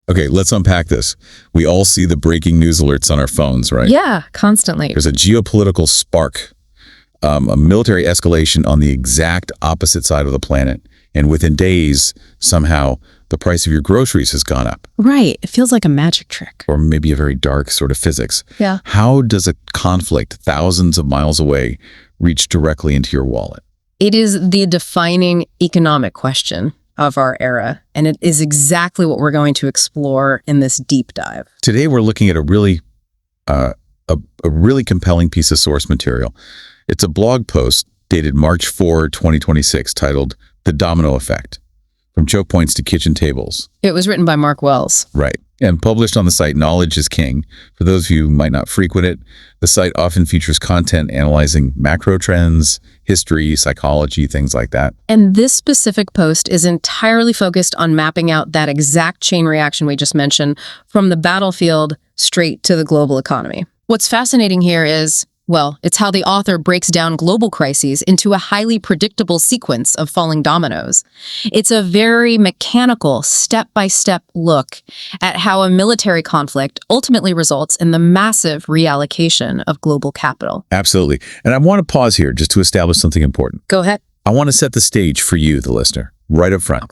Okay, let's unpack this. We all see the breaking news alerts on our phones, right? Yeah, constantly. There's a geopolitical spark, a military escalation on the exact opposite side of the planet. And within days, somehow, the price of your groceries has gone up. Right. It feels like a magic trick. Or maybe a very dark sort of physics. Yeah. How does a conflict thousands of miles away reach directly into your wallet? It is the defining economic question of our era, and it is exactly what we're going to explore in this deep dive. Today, we're looking at a really compelling piece of source material. It's a blog post dated March 4, 2026, titled The Domino Effect, From Chokepoints to Kitchen Tables. It was written by Mark Wells. Right. And published on the site Knowledge is King. For those of you who might not frequent it, the site often features content analyzing macro trends, history, psychology, things like that. And this specific post is entirely focused on mapping out that exact chain reaction we just mentioned from the battlefield straight to the global economy. What's fascinating here is, well, it's how the author breaks down global crises into a highly predictable sequence of falling dominoes. It's a very mechanical, step-by-step look at how a military conflict ultimately results in the massive reallocation of global capital. Absolutely. And I want to pause here just to establish something important. Go ahead. I want to set the stage for you, the listener, right up front.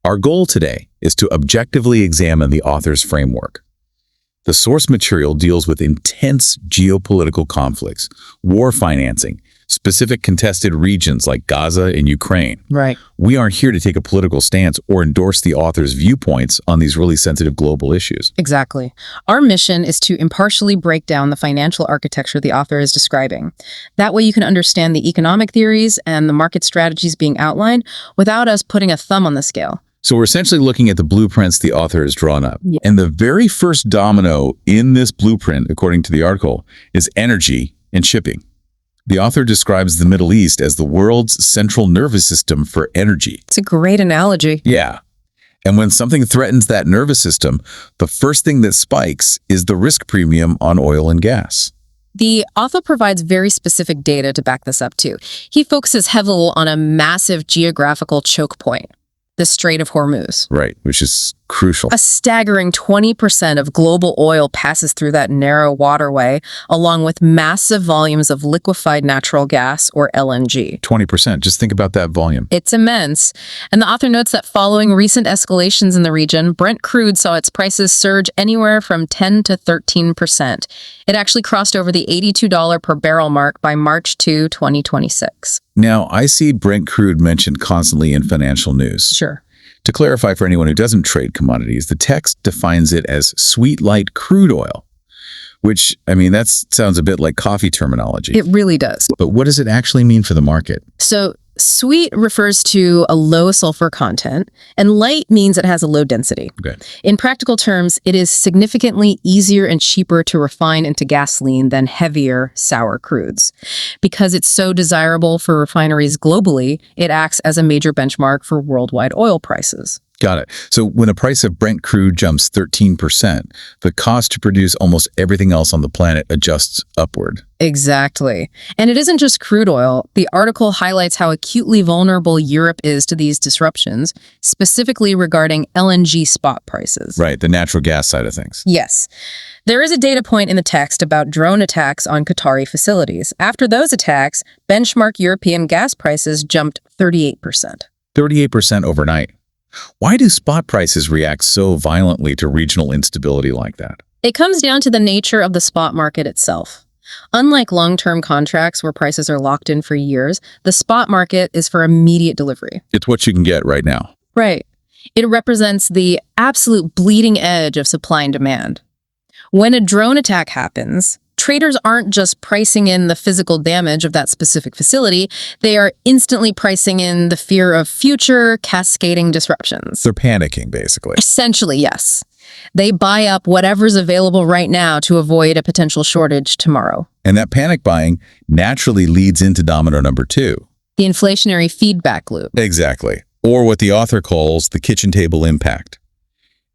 Our goal today is to objectively examine the author's framework. The source material deals with intense geopolitical conflicts, war financing, specific contested regions like Gaza and Ukraine. Right. We aren't here to take a political stance or endorse the author's viewpoints on these really sensitive global issues. Exactly. Our mission is to impartially break down the financial architecture the author is describing. That way you can understand the economic theories and the market strategies being outlined without us putting a thumb on the scale. So we're essentially looking at the blueprints the author has drawn up. Yeah. And the very first domino in this blueprint, according to the article, is energy and shipping. The author describes the Middle East as the world's central nervous system for energy. It's a great analogy. Yeah. And when something threatens that nervous system, the first thing that spikes is the risk premium on oil and gas. The author provides very specific data to back this up too. He focuses heavily on a massive geographical choke point, the Strait of Hormuz. Right, which is crucial. A staggering 20% of global oil passes through that narrow waterway, along with massive volumes of liquefied natural gas, or LNG. 20%. Just think about that volume. It's immense. And the author notes that following recent escalations in the region, Brent crude saw its prices surge anywhere from 10 to 13%. It actually crossed over the $82 per barrel mark by March 2, 2026. Now, I see Brent crude mentioned constantly in financial news. Sure. To clarify for anyone who doesn't trade commodities, the text defines it as sweet light crude oil, which, I mean, that sounds a bit like coffee terminology. It really does. But what does it actually mean for the market? So sweet refers to a low sulfur content, and light means it has a low density. Okay. In practical terms, it is significantly easier and cheaper to refine into gasoline than heavier, sour crudes. Because it's so desirable for refineries globally, it acts as a major benchmark for worldwide oil prices. Got it. So when the price of Brent crude jumps 13%, the cost to produce almost everything else on the planet adjusts upward. Exactly. And it isn't just crude oil. The article highlights how acutely vulnerable Europe is to these disruptions, specifically regarding LNG spot prices. Right, the natural gas side of things. Yes. There is a data point in the text about drone attacks on Qatari facilities. After those attacks, benchmark European gas prices jumped 38%. 38% overnight. Why do spot prices react so violently to regional instability like that? It comes down to the nature of the spot market itself. Unlike long-term contracts where prices are locked in for years, the spot market is for immediate delivery. It's what you can get right now. Right. It represents the absolute bleeding edge of supply and demand. When a drone attack happens, traders aren't just pricing in the physical damage of that specific facility, they are instantly pricing in the fear of future cascading disruptions. They're panicking, basically. Essentially, yes. They buy up whatever's available right now to avoid a potential shortage tomorrow. And that panic buying naturally leads into domino number 2. The inflationary feedback loop. Exactly. Or what the author calls the kitchen table impact.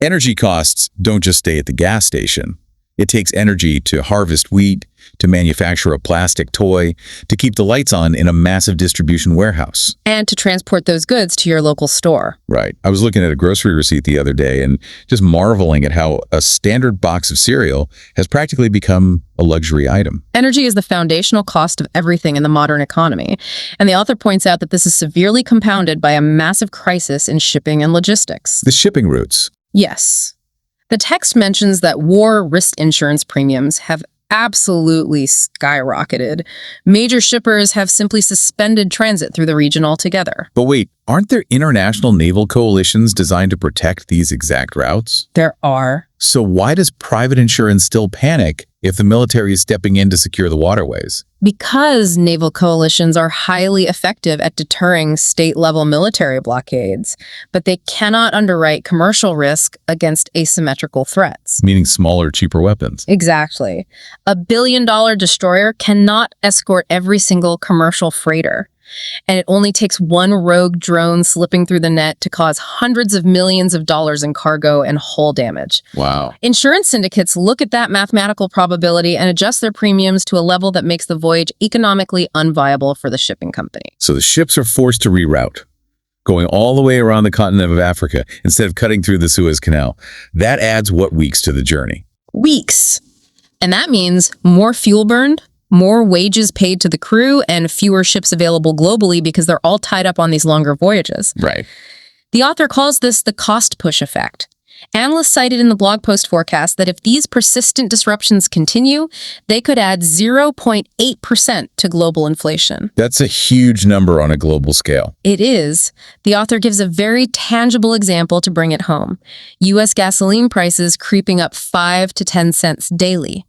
Energy costs don't just stay at the gas station. It takes energy to harvest wheat, to manufacture a plastic toy, to keep the lights on in a massive distribution warehouse. And to transport those goods to your local store. Right. I was looking at a grocery receipt the other day and just marveling at how a standard box of cereal has practically become a luxury item. Energy is the foundational cost of everything in the modern economy. And the author points out that this is severely compounded by a massive crisis in shipping and logistics. The shipping routes. Yes. The text mentions that war risk insurance premiums have absolutely skyrocketed. Major shippers have simply suspended transit through the region altogether. But wait, aren't there international naval coalitions designed to protect these exact routes? There are. So why does private insurance still panic if the military is stepping in to secure the waterways? Because naval coalitions are highly effective at deterring state-level military blockades, but they cannot underwrite commercial risk against asymmetrical threats. Meaning smaller, cheaper weapons. Exactly. A billion-dollar destroyer cannot escort every single commercial freighter. And it only takes one rogue drone slipping through the net to cause hundreds of millions of dollars in cargo and hull damage. Wow. Insurance syndicates look at that mathematical probability and adjust their premiums to a level that makes the voyage economically unviable for the shipping company. So the ships are forced to reroute, going all the way around the continent of Africa instead of cutting through the Suez Canal. That adds what weeks to the journey? Weeks. And that means more fuel burned, more wages paid to the crew, and fewer ships available globally because they're all tied up on these longer voyages. Right. The author calls this the cost push effect. Analysts cited in the blog post forecast that if these persistent disruptions continue, they could add 0.8% to global inflation. That's a huge number on a global scale. It is. The author gives a very tangible example to bring it home. U.S. gasoline prices creeping up 5 to 10 cents daily.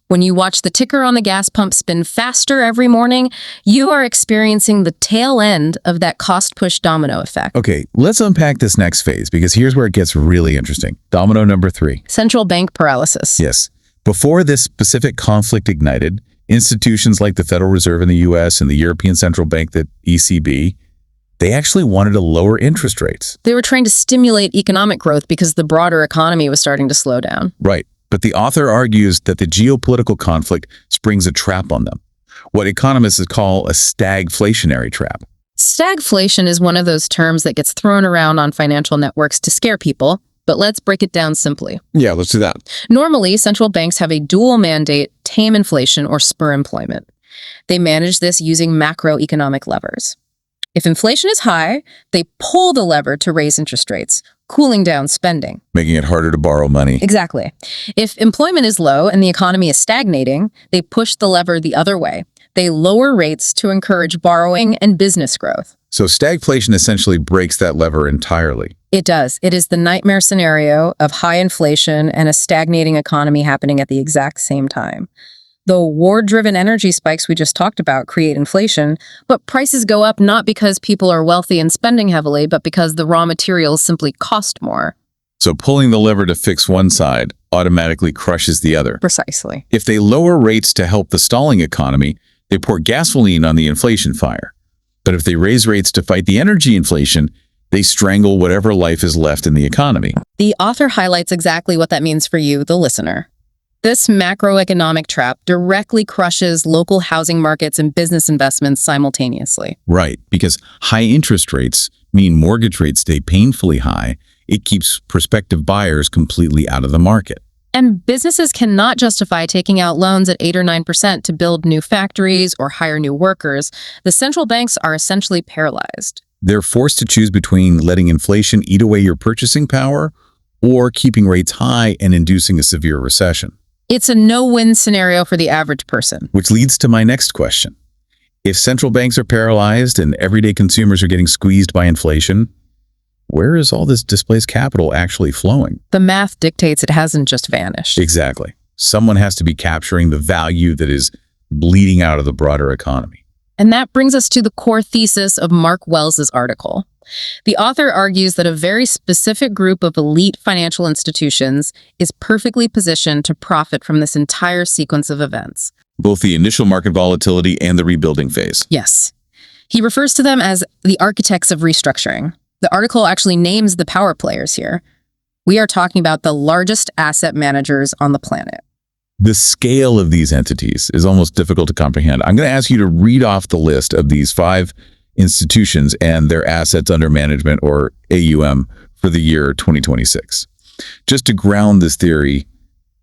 When you watch the ticker on the gas pump spin faster every morning, you are experiencing the tail end of that cost-push domino effect. Okay, let's unpack this next phase because here's where it gets really interesting. Domino number 3. Central bank paralysis. Yes. Before this specific conflict ignited, institutions like the Federal Reserve in the U.S. and the European Central Bank, the ECB, they actually wanted to lower interest rates. They were trying to stimulate economic growth because the broader economy was starting to slow down. Right. But the author argues that the geopolitical conflict springs a trap on them, what economists call a stagflationary trap. Stagflation is one of those terms that gets thrown around on financial networks to scare people, but let's break it down simply. Yeah, let's do that. Normally, central banks have a dual mandate: tame inflation or spur employment. They manage this using macroeconomic levers. If inflation is high, they pull the lever to raise interest rates, cooling down spending. Making it harder to borrow money. Exactly. If employment is low and the economy is stagnating, they push the lever the other way. They lower rates to encourage borrowing and business growth. So stagflation essentially breaks that lever entirely. It does. It is the nightmare scenario of high inflation and a stagnating economy happening at the exact same time. The war-driven energy spikes we just talked about create inflation, but prices go up not because people are wealthy and spending heavily, but because the raw materials simply cost more. So pulling the lever to fix one side automatically crushes the other. Precisely. If they lower rates to help the stalling economy, they pour gasoline on the inflation fire. But if they raise rates to fight the energy inflation, they strangle whatever life is left in the economy. The author highlights exactly what that means for you, the listener. This macroeconomic trap directly crushes local housing markets and business investments simultaneously. Right, because high interest rates mean mortgage rates stay painfully high. It keeps prospective buyers completely out of the market. And businesses cannot justify taking out loans at 8 or 9% to build new factories or hire new workers. The central banks are essentially paralyzed. They're forced to choose between letting inflation eat away your purchasing power or keeping rates high and inducing a severe recession. It's a no-win scenario for the average person. Which leads to my next question. If central banks are paralyzed and everyday consumers are getting squeezed by inflation, where is all this displaced capital actually flowing? The math dictates it hasn't just vanished. Exactly. Someone has to be capturing the value that is bleeding out of the broader economy. And that brings us to the core thesis of Mark Wells's article. The author argues that a very specific group of elite financial institutions is perfectly positioned to profit from this entire sequence of events. Both the initial market volatility and the rebuilding phase. Yes. He refers to them as the architects of restructuring. The article actually names the power players here. We are talking about the largest asset managers on the planet. The scale of these entities is almost difficult to comprehend. I'm going to ask you to read off the list of these 5 institutions and their assets under management, or AUM, for the year 2026, just to ground this theory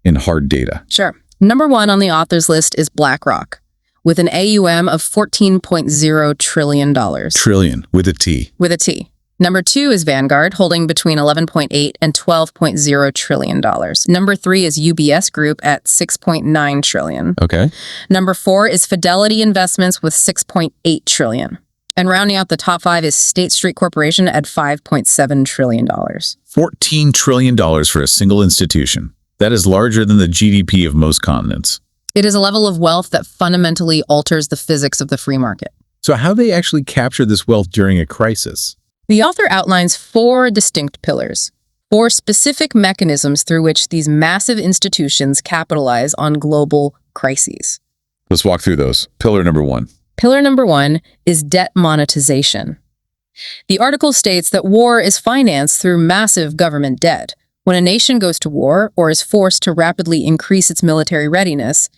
in hard data. Sure. Number 1 on the author's list is BlackRock, with an AUM of $14.0 trillion. Trillion, with a T. With a T. Number 2 is Vanguard, holding between $11.8 and $12.0 trillion. Number 3 is UBS Group at $6.9 trillion. Okay. Number 4 is Fidelity Investments with $6.8 trillion. And rounding out the top 5 is State Street Corporation at $5.7 trillion. $14 trillion for a single institution. That is larger than the GDP of most continents. It is a level of wealth that fundamentally alters the physics of the free market. So how do they actually capture this wealth during a crisis? The author outlines 4 distinct pillars, 4 specific mechanisms through which these massive institutions capitalize on global crises. Let's walk through those. Pillar number 1. Pillar number 1 is debt monetization. The article states that war is financed through massive government debt. When a nation goes to war or is forced to rapidly increase its military readiness,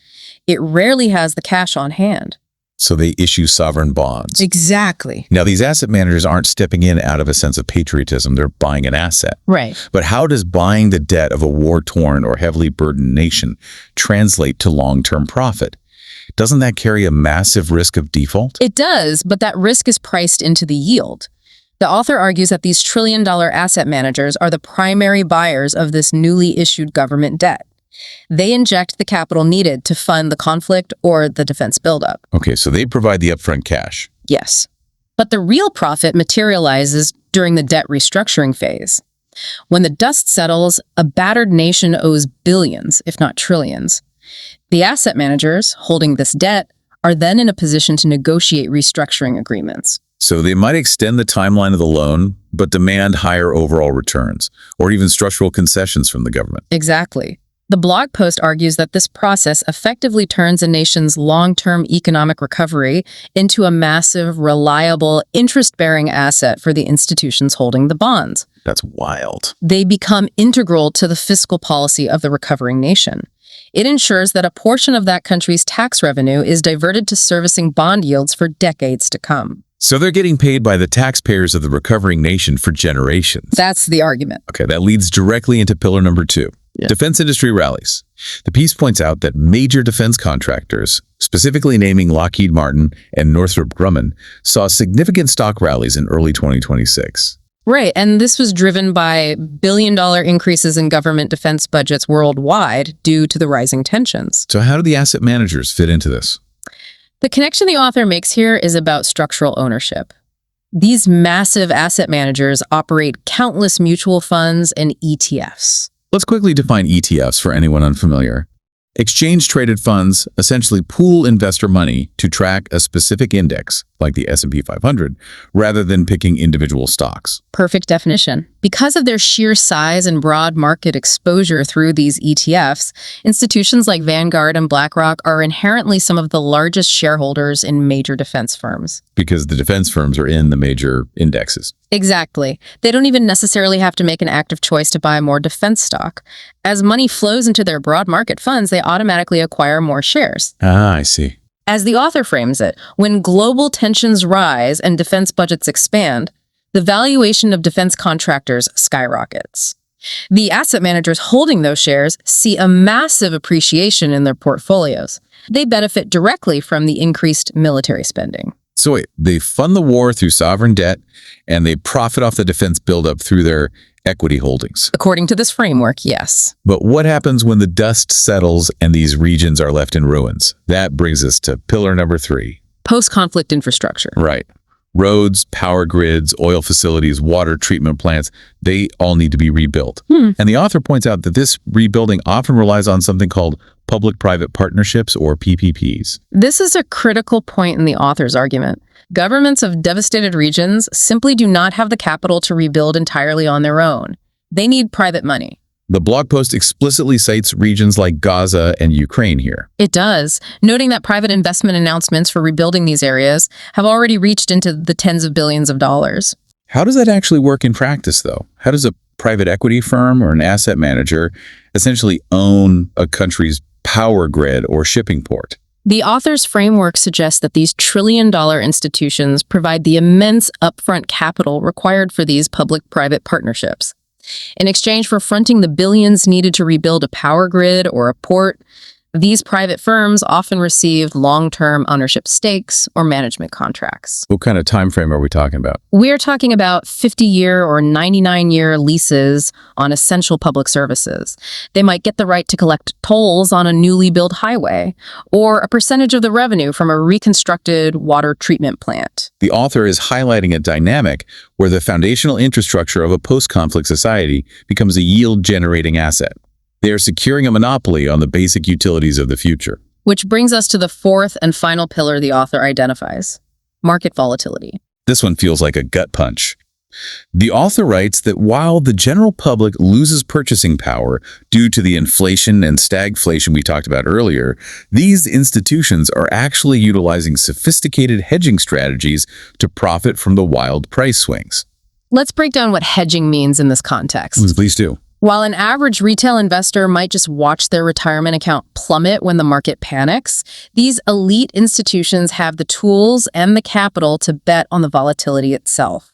it rarely has the cash on hand. So they issue sovereign bonds. Exactly. Now, these asset managers aren't stepping in out of a sense of patriotism. They're buying an asset. Right. But how does buying the debt of a war-torn or heavily burdened nation translate to long-term profit? Doesn't that carry a massive risk of default? It does, but that risk is priced into the yield. The author argues that these trillion-dollar asset managers are the primary buyers of this newly issued government debt. They inject the capital needed to fund the conflict or the defense buildup. Okay, so they provide the upfront cash. Yes. But the real profit materializes during the debt restructuring phase. When the dust settles, a battered nation owes billions, if not trillions. The asset managers holding this debt are then in a position to negotiate restructuring agreements. So they might extend the timeline of the loan, but demand higher overall returns, or even structural concessions from the government. Exactly. The blog post argues that this process effectively turns a nation's long-term economic recovery into a massive, reliable, interest-bearing asset for the institutions holding the bonds. That's wild. They become integral to the fiscal policy of the recovering nation. It ensures that a portion of that country's tax revenue is diverted to servicing bond yields for decades to come. So they're getting paid by the taxpayers of the recovering nation for generations. That's the argument. Okay, that leads directly into pillar number 2. Yeah. Defense industry rallies. The piece points out that major defense contractors, specifically naming Lockheed Martin and Northrop Grumman, saw significant stock rallies in early 2026. Right, and this was driven by billion-dollar increases in government defense budgets worldwide due to the rising tensions. So how do the asset managers fit into this? The connection the author makes here is about structural ownership. These massive asset managers operate countless mutual funds and ETFs. Let's quickly define ETFs for anyone unfamiliar. Exchange-traded funds essentially pool investor money to track a specific index, like the S&P 500, rather than picking individual stocks. Perfect definition. Because of their sheer size and broad market exposure through these ETFs, institutions like Vanguard and BlackRock are inherently some of the largest shareholders in major defense firms. Because the defense firms are in the major indexes. Exactly. They don't even necessarily have to make an active choice to buy more defense stock. As money flows into their broad market funds, they automatically acquire more shares. Ah, I see. As the author frames it, when global tensions rise and defense budgets expand, the valuation of defense contractors skyrockets. The asset managers holding those shares see a massive appreciation in their portfolios. They benefit directly from the increased military spending. So wait, they fund the war through sovereign debt, and they profit off the defense buildup through their equity holdings. According to this framework, yes. But what happens when the dust settles and these regions are left in ruins? That brings us to pillar number 3. Post-conflict infrastructure. Right. Roads, power grids, oil facilities, water treatment plants, they all need to be rebuilt. And the author points out that this rebuilding often relies on something called public-private partnerships, or PPPs. This is a critical point in the author's argument. Governments of devastated regions simply do not have the capital to rebuild entirely on their own. They need private money. The blog post explicitly cites regions like Gaza and Ukraine here. It does, noting that private investment announcements for rebuilding these areas have already reached into the tens of billions of dollars. How does that actually work in practice, though? How does a private equity firm or an asset manager essentially own a country's power grid or shipping port. The author's framework suggests that these trillion-dollar institutions provide the immense upfront capital required for these public-private partnerships. In exchange for fronting the billions needed to rebuild a power grid or a port, these private firms often receive long-term ownership stakes or management contracts. What kind of time frame are we talking about? We're talking about 50-year or 99-year leases on essential public services. They might get the right to collect tolls on a newly built highway or a percentage of the revenue from a reconstructed water treatment plant. The author is highlighting a dynamic where the foundational infrastructure of a post-conflict society becomes a yield-generating asset. They are securing a monopoly on the basic utilities of the future. Which brings us to the fourth and final pillar the author identifies: market volatility. This one feels like a gut punch. The author writes that while the general public loses purchasing power due to the inflation and stagflation we talked about earlier, these institutions are actually utilizing sophisticated hedging strategies to profit from the wild price swings. Let's break down what hedging means in this context. Please do. While an average retail investor might just watch their retirement account plummet when the market panics, these elite institutions have the tools and the capital to bet on the volatility itself.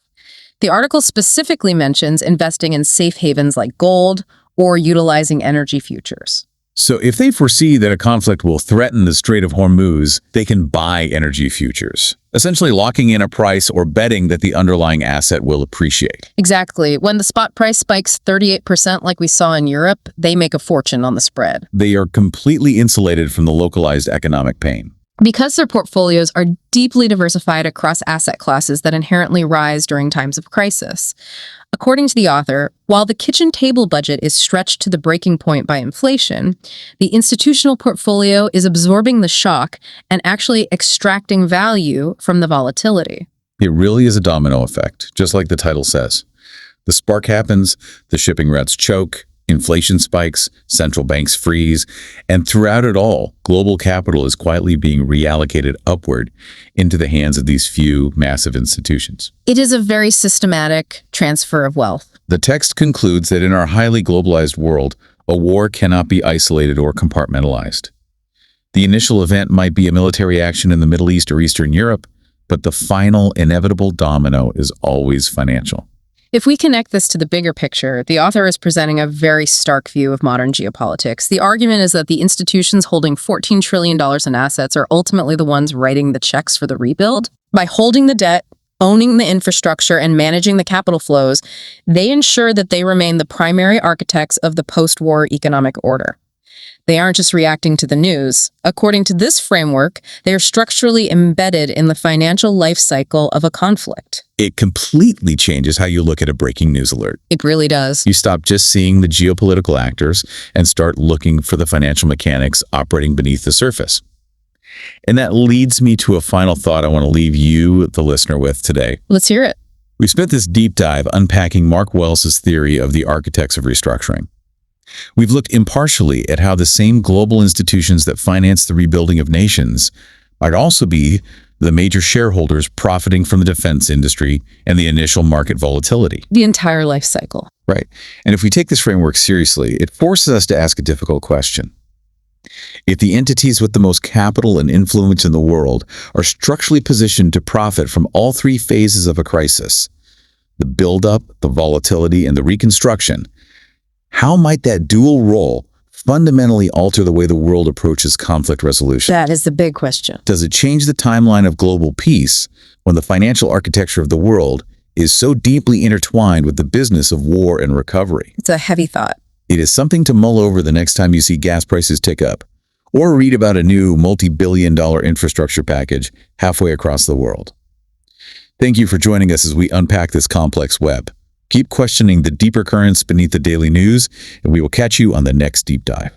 The article specifically mentions investing in safe havens like gold or utilizing energy futures. So if they foresee that a conflict will threaten the Strait of Hormuz, they can buy energy futures, essentially locking in a price or betting that the underlying asset will appreciate. Exactly. When the spot price spikes 38% like we saw in Europe, they make a fortune on the spread. They are completely insulated from the localized economic pain. Because their portfolios are deeply diversified across asset classes that inherently rise during times of crisis. According to the author, while the kitchen table budget is stretched to the breaking point by inflation, the institutional portfolio is absorbing the shock and actually extracting value from the volatility. It really is a domino effect, just like the title says. The spark happens, the shipping routes choke, inflation spikes, central banks freeze, and throughout it all, global capital is quietly being reallocated upward into the hands of these few massive institutions. It is a very systematic transfer of wealth. The text concludes that in our highly globalized world, a war cannot be isolated or compartmentalized. The initial event might be a military action in the Middle East or Eastern Europe, but the final inevitable domino is always financial. If we connect this to the bigger picture, the author is presenting a very stark view of modern geopolitics. The argument is that the institutions holding $14 trillion in assets are ultimately the ones writing the checks for the rebuild. By holding the debt, owning the infrastructure, and managing the capital flows, they ensure that they remain the primary architects of the post-war economic order. They aren't just reacting to the news. According to this framework, they are structurally embedded in the financial life cycle of a conflict. It completely changes how you look at a breaking news alert. It really does. You stop just seeing the geopolitical actors and start looking for the financial mechanics operating beneath the surface. And that leads me to a final thought I want to leave you, the listener, with today. Let's hear it. We spent this deep dive unpacking Mark Wells's theory of the architects of restructuring. We've looked impartially at how the same global institutions that finance the rebuilding of nations might also be the major shareholders profiting from the defense industry and the initial market volatility. The entire life cycle. Right. And if we take this framework seriously, it forces us to ask a difficult question. If the entities with the most capital and influence in the world are structurally positioned to profit from all three phases of a crisis, the buildup, the volatility, and the reconstruction, how might that dual role fundamentally alter the way the world approaches conflict resolution? That is the big question. Does it change the timeline of global peace when the financial architecture of the world is so deeply intertwined with the business of war and recovery? It's a heavy thought. It is something to mull over the next time you see gas prices tick up, or read about a new multi-billion-dollar infrastructure package halfway across the world. Thank you for joining us as we unpack this complex web. Keep questioning the deeper currents beneath the daily news, and we will catch you on the next deep dive.